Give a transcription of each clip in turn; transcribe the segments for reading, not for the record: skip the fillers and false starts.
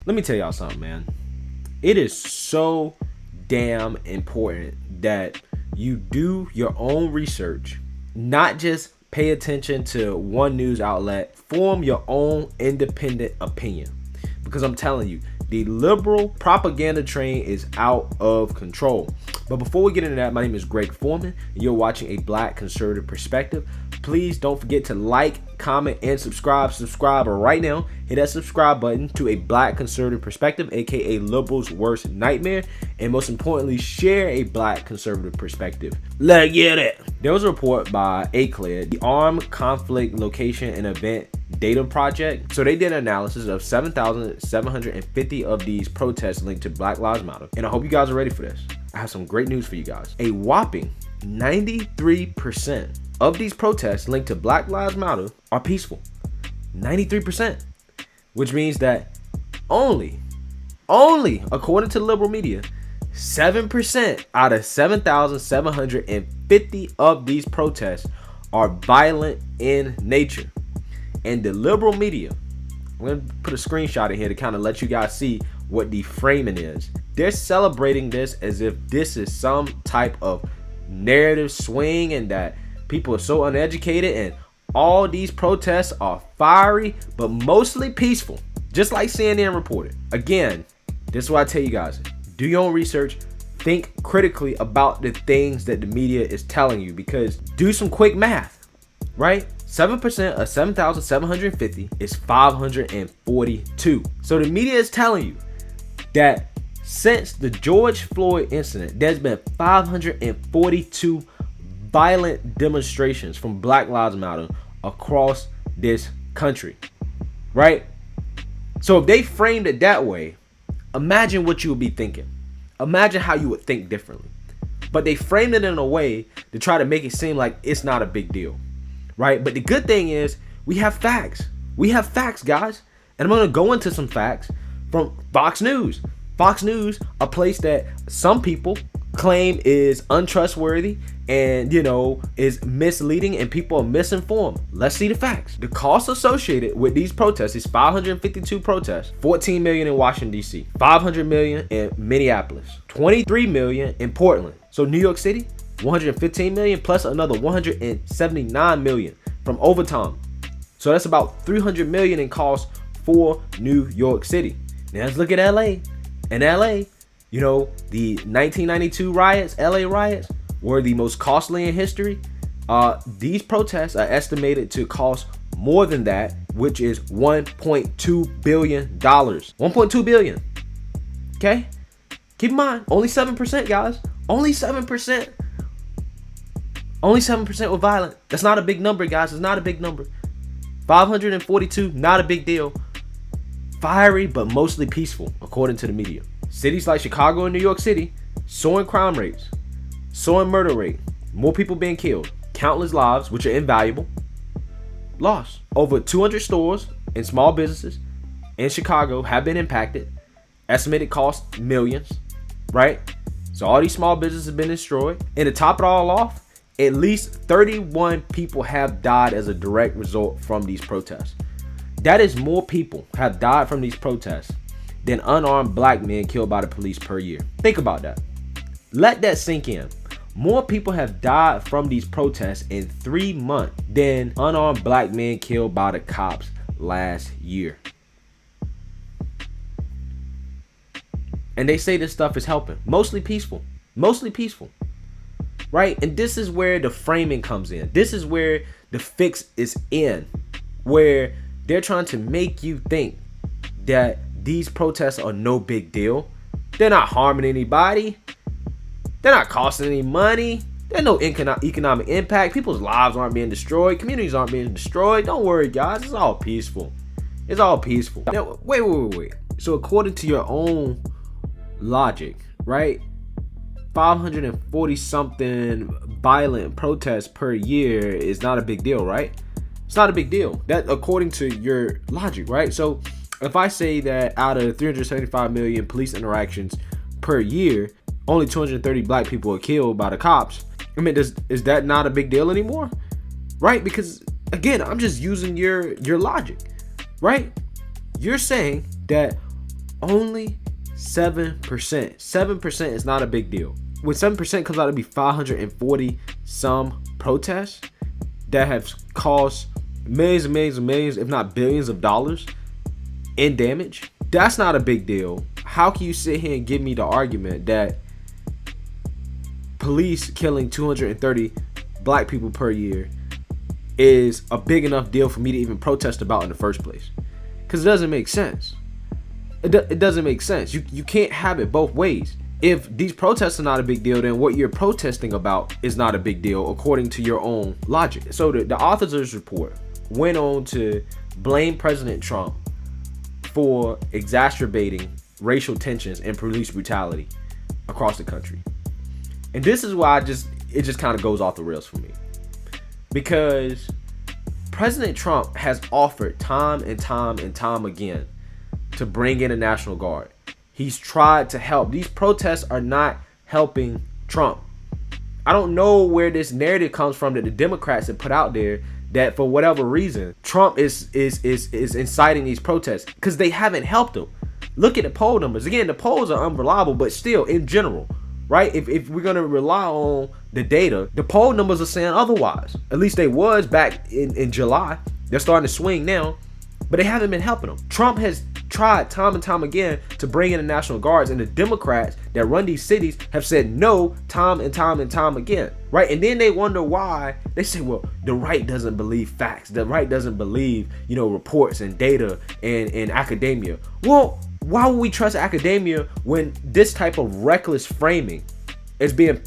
Let me tell y'all something, man. It is so damn important that you do your own research, not just pay attention to one news outlet. Form your own independent opinion. Because I'm telling you, the liberal propaganda train is out of control. But before we get into that, my name is Greg Foreman, and you're watching A Black Conservative Perspective. Please don't forget to like, comment, and subscribe. Subscribe right now. Hit that subscribe button to A Black Conservative Perspective, aka liberals' worst nightmare. And most importantly, share A Black Conservative Perspective. Let's get it. There was a report by ACLED, the Armed Conflict Location and Event Data Project. So they did an analysis of 7,750 of these protests linked to Black Lives Matter. And I hope you guys are ready for this. I have some great news for you guys. A whopping 93% of these protests linked to Black Lives Matter are peaceful. 93%. Which means that only, according to liberal media, 7% out of 7,750 of these protests are violent in nature. And the liberal media, I'm going to put a screenshot in here to kind of let you guys see what the framing is. They're celebrating this as if this is some type of narrative swing and that people are so uneducated and all these protests are fiery but mostly peaceful, just like CNN reported. Again, this is what I tell you guys. Do your own research. Think critically about the things that the media is telling you, because do some quick math, right? 7% of 7,750 is 542. So the media is telling you that since the George Floyd incident, there's been 542 violent demonstrations from Black Lives Matter across this country, right? So if they framed it that way, imagine what you would be thinking. Imagine how you would think differently. But they framed it in a way to try to make it seem like it's not a big deal, right? But the good thing is we have facts. We have facts, guys. And I'm going to go into some facts from Fox News. Fox News, a place that some people claim is untrustworthy and, is misleading and people are misinformed. Let's see the facts. The cost associated with these protests is 552 protests, 14 million in Washington D.C, 500 million in Minneapolis, 23 million in Portland. So New York City, 115 million plus another 179 million from overtime. So that's about 300 million in cost for New York City. Now let's look at LA. In LA, the 1992 riots, LA riots, were the most costly in history. These protests are estimated to cost more than that, which is $1.2 billion. 1.2 billion. Okay? Keep in mind, only 7%, guys. Only 7%. Only 7% were violent. That's not a big number, guys. It's not a big number. 542, not a big deal. Fiery, but mostly peaceful, according to the media. Cities like Chicago and New York City, soaring crime rates, soaring murder rate, more people being killed, countless lives, which are invaluable, lost. Over 200 stores and small businesses in Chicago have been impacted. Estimated cost millions, right? So all these small businesses have been destroyed. And to top it all off, at least 31 people have died as a direct result from these protests. That is more people have died from these protests than unarmed black men killed by the police per year. Think about that. Let that sink in. More people have died from these protests in 3 months than unarmed black men killed by the cops last year. And they say this stuff is helping. Mostly peaceful. Mostly peaceful. Right? And this is where the framing comes in. This is where the fix is in. Where they're trying to make you think that these protests are no big deal. They're not harming anybody. They're not costing any money. There's no economic impact. People's lives aren't being destroyed. Communities aren't being destroyed. Don't worry, guys. It's all peaceful. It's all peaceful. Now, wait. So according to your own logic, right? 540 something violent protests per year is not a big deal, right? It's not a big deal. That according to your logic, right? So if I say that out of 375 million police interactions per year, only 230 black people are killed by the cops, I mean, is that not a big deal anymore? Right? Because again, I'm just using your logic, right? You're saying that Only 7%. 7% is not a big deal. When 7% comes out to be 540 some protests that have caused millions and millions and millions, if not billions of dollars in damage, that's not a big deal. How can you sit here and give me the argument that police killing 230 black people per year is a big enough deal for me to even protest about in the first place? Because it doesn't make sense. It doesn't make sense. You can't have it both ways. If these protests are not a big deal, then what you're protesting about is not a big deal according to your own logic. So the authors of this report went on to blame President Trump for exacerbating racial tensions and police brutality across the country. And this is why it just kind of goes off the rails for me. Because President Trump has offered time and time and time again to bring in a National Guard. He's tried to help. These protests are not helping Trump. I don't know where this narrative comes from that the Democrats have put out there that for whatever reason Trump is inciting these protests, because they haven't helped him. Look at the poll numbers. Again, the polls are unreliable, but still, in general, right? If we're gonna rely on the data, the poll numbers are saying otherwise. At least they was back in July. They're starting to swing now, but they haven't been helping them. Trump has tried time and time again to bring in the National Guards, and the Democrats that run these cities have said no time and time and time again, right? And then they wonder why. They say, well, the right doesn't believe facts. The right doesn't believe, reports and data and academia. Well, why would we trust academia when this type of reckless framing is being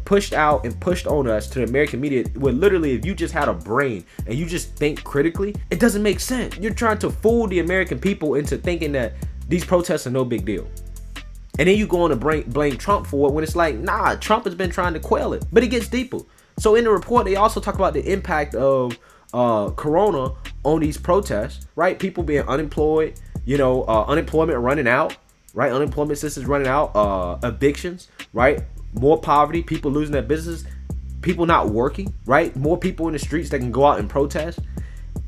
pushed out and pushed on us to the American media, where literally if you just had a brain and you just think critically, it doesn't make sense. You're trying to fool the American people into thinking that these protests are no big deal. And then you go on to blame Trump for it when it's like, nah, Trump has been trying to quell it. But it gets deeper. So in the report, they also talk about the impact of Corona on these protests, right? People being unemployed, unemployment running out, right? Unemployment assistance running out, evictions, right? More poverty, people losing their business, people not working, right? More people in the streets that can go out and protest.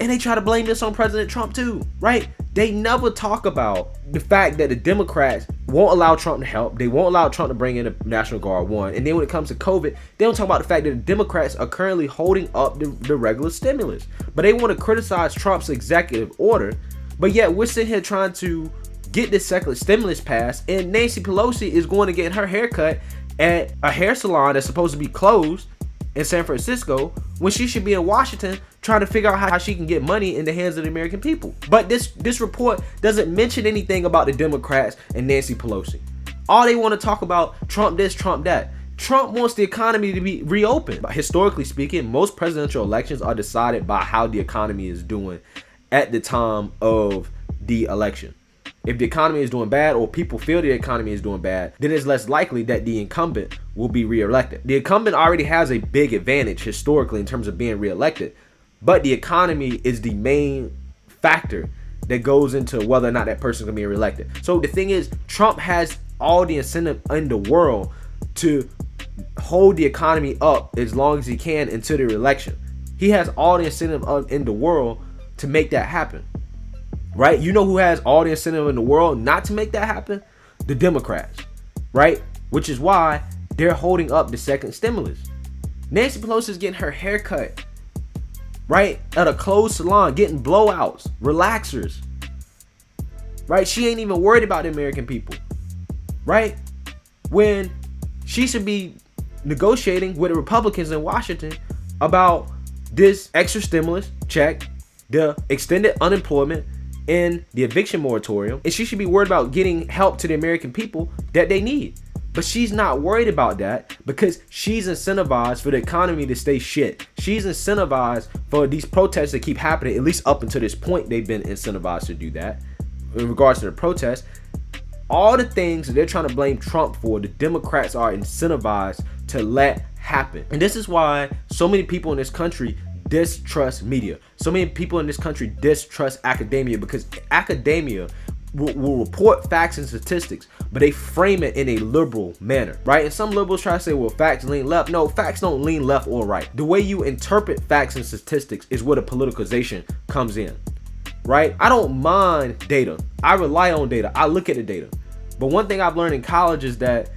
And they try to blame this on President Trump too, right? They never talk about the fact that the Democrats won't allow Trump to help. They won't allow Trump to bring in the National Guard, one. And then when it comes to COVID, they don't talk about the fact that the Democrats are currently holding up the regular stimulus. But they want to criticize Trump's executive order. But yet we're sitting here trying to get this secular stimulus passed, and Nancy Pelosi is going to get her haircut at a hair salon that's supposed to be closed in San Francisco, when she should be in Washington trying to figure out how she can get money in the hands of the American people. But this report doesn't mention anything about the Democrats and Nancy Pelosi. All they want to talk about, Trump this, Trump that. Trump wants the economy to be reopened. But historically speaking, most presidential elections are decided by how the economy is doing at the time of the election. If the economy is doing bad, or people feel the economy is doing bad, then it's less likely that the incumbent will be reelected. The incumbent already has a big advantage historically in terms of being reelected, but the economy is the main factor that goes into whether or not that person can be reelected. So the thing is, Trump has all the incentive in the world to hold the economy up as long as he can until the reelection. He has all the incentive in the world to make that happen. Right? You know who has all the incentive in the world not to make that happen? The Democrats. Right? Which is why they're holding up the second stimulus. Nancy Pelosi is getting her hair cut, right, at a closed salon, getting blowouts, relaxers. Right? She ain't even worried about the American people. Right? When she should be negotiating with the Republicans in Washington about this extra stimulus check, the extended unemployment, and the eviction moratorium, and she should be worried about getting help to the American people that they need. But she's not worried about that because she's incentivized for the economy to stay shit. She's incentivized for these protests to keep happening, at least up until this point they've been incentivized to do that. In regards to the protests, all the things that they're trying to blame Trump for, the Democrats are incentivized to let happen. And this is why so many people in this country distrust media. So many people in this country distrust academia, because academia will report facts and statistics, but they frame it in a liberal manner, right? And some liberals try to say, well, facts lean left. No, facts don't lean left or right. The way you interpret facts and statistics is where the politicization comes in. right? I don't mind data. I rely on data. I look at the data. But one thing I've learned in college is that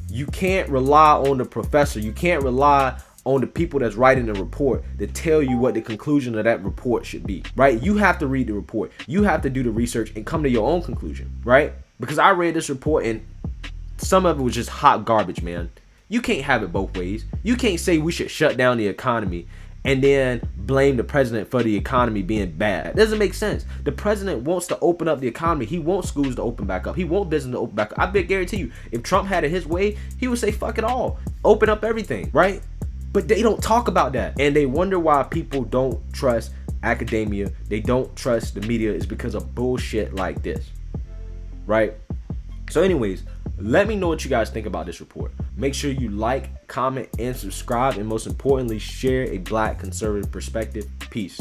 you can't rely on the professor. You can't rely on the people that's writing the report to tell you what the conclusion of that report should be, right? You have to read the report. You have to do the research and come to your own conclusion, right? Because I read this report and some of it was just hot garbage, man. You can't have it both ways. You can't say we should shut down the economy and then blame the president for the economy being bad. It doesn't make sense. The president wants to open up the economy. He wants schools to open back up. He wants business to open back up. I bet guarantee you, if Trump had it his way, he would say fuck it all. Open up everything, right? But they don't talk about that. And they wonder why people don't trust academia. They don't trust the media is because of bullshit like this, right? So anyways, let me know what you guys think about this report. Make sure you like, comment, and subscribe. And most importantly, share a Black conservative perspective. Peace.